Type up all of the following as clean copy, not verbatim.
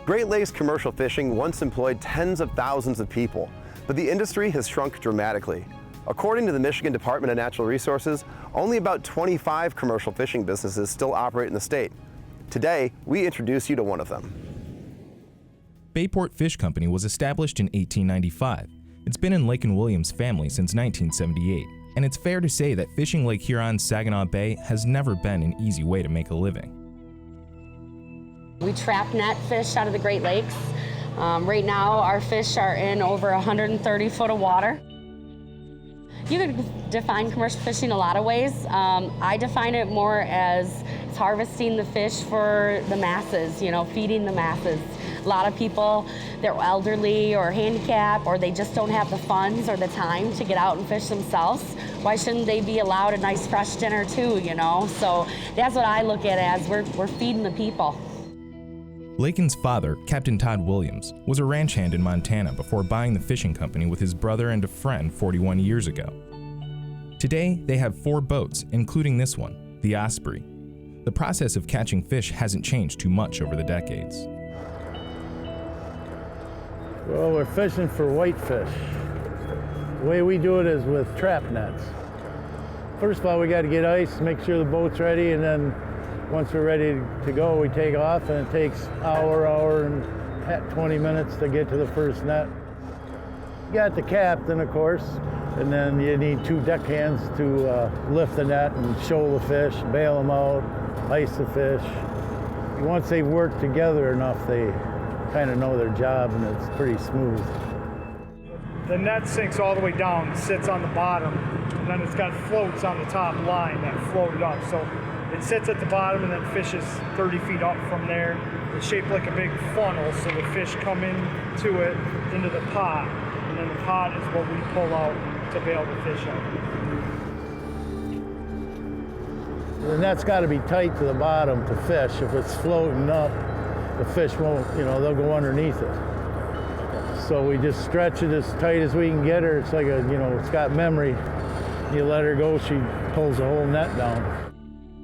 Great Lakes commercial fishing once employed tens of thousands of people, but the industry has shrunk dramatically. According to the Michigan Department of Natural Resources, only about 25 commercial fishing businesses still operate in the state. Today, we introduce you to one of them. Bayport Fish Company was established in 1895. It's been in Lake and Williams family since 1978, and it's fair to say that fishing Lake Huron's Saginaw Bay has never been an easy way to make a living. We trap net fish out of the Great Lakes. Right now, our fish are in over 130 foot of water. You could define commercial fishing a lot of ways. I define it more as it's harvesting the fish for the masses, feeding the masses. A lot of people, they're elderly or handicapped, or they just don't have the funds or the time to get out and fish themselves. Why shouldn't they be allowed a nice fresh dinner too, So that's what I look at as we're feeding the people. Lakin's father, Captain Todd Williams, was a ranch hand in Montana before buying the fishing company with his brother and a friend 41 years ago. Today, they have 4 boats, including this one, the Osprey. The process of catching fish hasn't changed too much over the decades. Well, we're fishing for whitefish. The way we do it is with trap nets. First of all, we got to get ice, make sure the boat's ready, and then once we're ready to go, we take off, and it takes hour and 20 minutes to get to the first net. You got the captain, of course, and then you need 2 deckhands to lift the net and shoal the fish, bail them out, ice the fish. Once they've worked together enough, they kind of know their job, and it's pretty smooth. The net sinks all the way down, sits on the bottom, and then it's got floats on the top line that float it up. So it sits at the bottom and then fishes 30 feet up from there. It's shaped like a big funnel, so the fish come into it, into the pot, and then the pot is what we pull out to bail the fish out. The net's got to be tight to the bottom to fish. If it's floating up, the fish won't, they'll go underneath it. So we just stretch it as tight as we can get her. It's like it's got memory. You let her go, she pulls the whole net down.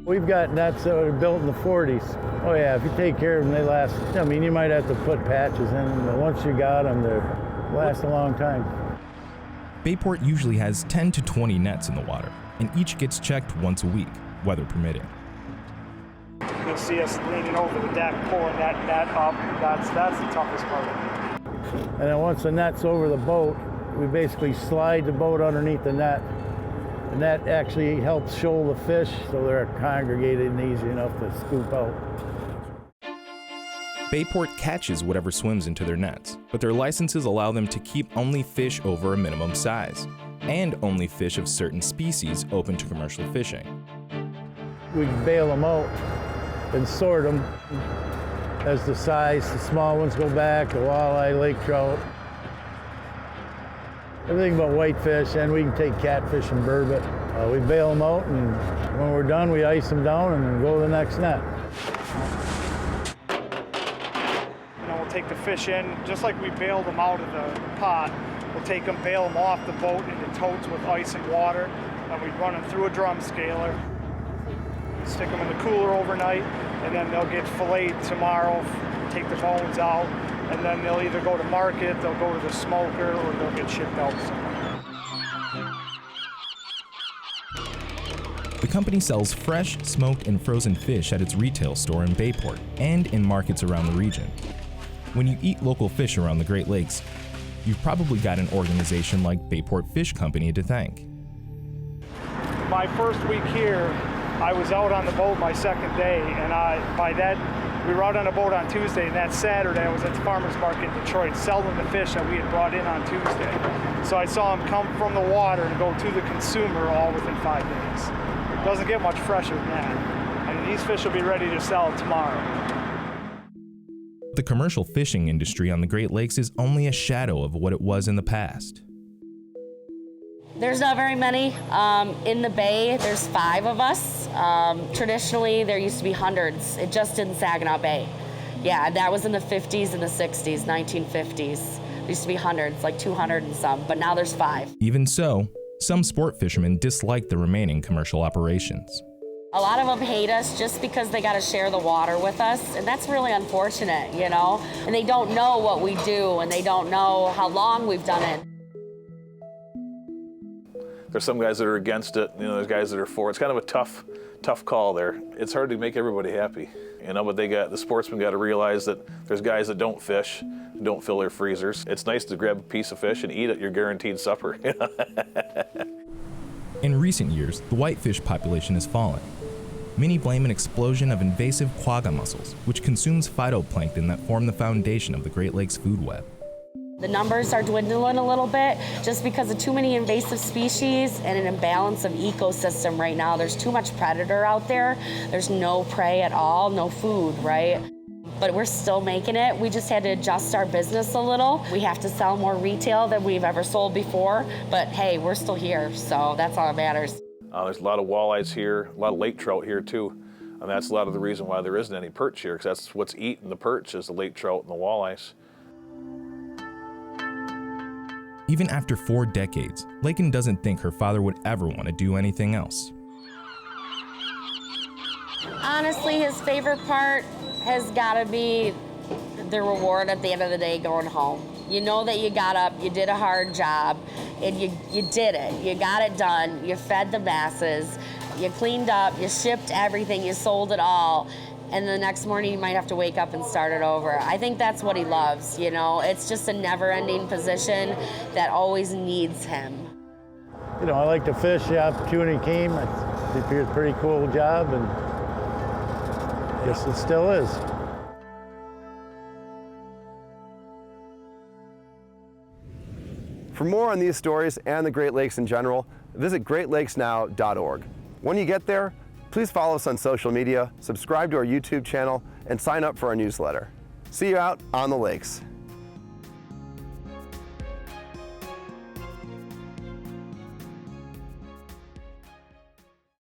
We've got nets that were built in the 40s. Oh yeah, if you take care of them, they last. You might have to put patches in them, but once you got them, they last a long time. Bayport usually has 10 to 20 nets in the water, and each gets checked once a week, weather permitting. You'll see us leaning over the deck, pulling that net up. That's the toughest part of it. And then once the net's over the boat, we basically slide the boat underneath the net. And that actually helps shoal the fish so they're congregated and easy enough to scoop out. Bayport catches whatever swims into their nets, but their licenses allow them to keep only fish over a minimum size, and only fish of certain species open to commercial fishing. We bail them out and sort them as the size. The small ones go back, the walleye, lake trout, everything but whitefish, and we can take catfish and burbot. We bail them out, and when we're done, we ice them down and go to the next net. We'll take the fish in, just like we bailed them out of the pot. We'll take them, bail them off the boat into totes with ice and water, and we run them through a drum scaler, stick them in the cooler overnight, and then they'll get filleted tomorrow, take the bones out, and then they'll either go to market, they'll go to the smoker, or they'll get shipped out somewhere. The company sells fresh, smoked, and frozen fish at its retail store in Bayport and in markets around the region. When you eat local fish around the Great Lakes, you've probably got an organization like Bayport Fish Company to thank. My first week here, I was out on the boat my second day, and we were out on a boat on Tuesday, and that Saturday I was at the farmer's market in Detroit selling the fish that we had brought in on Tuesday. So I saw them come from the water and go to the consumer all within 5 days. It doesn't get much fresher than that. And these fish will be ready to sell tomorrow. The commercial fishing industry on the Great Lakes is only a shadow of what it was in the past. There's not very many. In the Bay, there's 5 of us. Traditionally, there used to be hundreds. It just in Saginaw Bay. Yeah, that was in the 50s and the 60s, 1950s. There used to be hundreds, like 200 and some, but now there's 5. Even so, some sport fishermen dislike the remaining commercial operations. A lot of them hate us just because they got to share the water with us, and that's really unfortunate, you know? And they don't know what we do, and they don't know how long we've done it. There's some guys that are against it, you know, there's guys that are for it. It's kind of a tough call there. It's hard to make everybody happy, you know, but the sportsmen got to realize that there's guys that don't fish, don't fill their freezers. It's nice to grab a piece of fish and eat it, your guaranteed supper. In recent years, the whitefish population has fallen. Many blame an explosion of invasive quagga mussels, which consumes phytoplankton that form the foundation of the Great Lakes food web. The numbers are dwindling a little bit just because of too many invasive species and an imbalance of ecosystem right now. There's too much predator out there. There's no prey at all, no food, right? But we're still making it. We just had to adjust our business a little. We have to sell more retail than we've ever sold before, but hey, we're still here, so that's all that matters. There's a lot of walleyes here, a lot of lake trout here too. And that's a lot of the reason why there isn't any perch here, because that's what's eating the perch is the lake trout and the walleyes. Even after 4 decades, Lakin doesn't think her father would ever want to do anything else. Honestly, his favorite part has got to be the reward at the end of the day going home. You know that you got up, you did a hard job, and you did it. You got it done, you fed the masses, you cleaned up, you shipped everything, you sold it all, and the next morning you might have to wake up and start it over. I think that's what he loves, you know? It's just a never-ending position that always needs him. You know, I like to fish. The opportunity came. It appears a pretty cool job, and I guess it still is. For more on these stories and the Great Lakes in general, visit greatlakesnow.org. When you get there, please follow us on social media, subscribe to our YouTube channel, and sign up for our newsletter. See you out on the lakes.